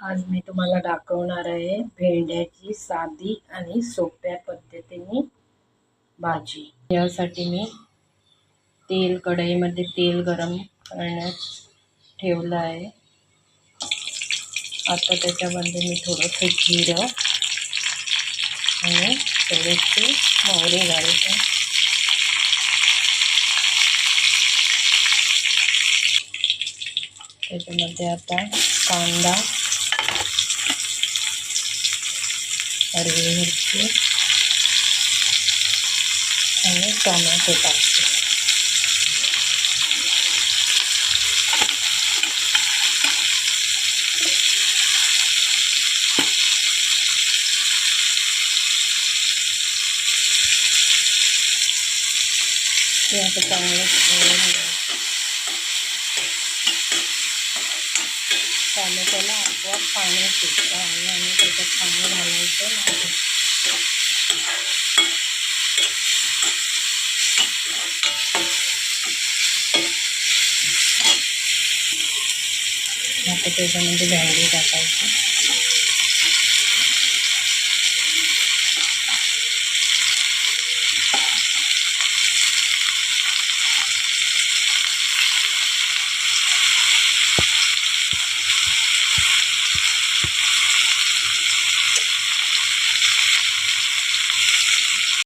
आज मी तुम्हाला दाखवणार आहे भेंड्याची साधी आणि सोप्या पद्धतीने भाजी। यासाठी मी कढईमध्ये तेल गरम करण्यास ठेवलं आहे। आता त्याच्यामध्ये मी थोडंसं जिरं आणि थोडेसे मोहरी घालते। त्याच्यामध्ये आता कांदा, हिरवी मिरची आणि टोमॅटो टाकते। हे आता चांगलं टोमॅटोला आपोआप पाणी सुटतं आणि त्याच्यात पाणी घालायचं नाही। आता त्याच्यामध्ये भेंडी टाकायची।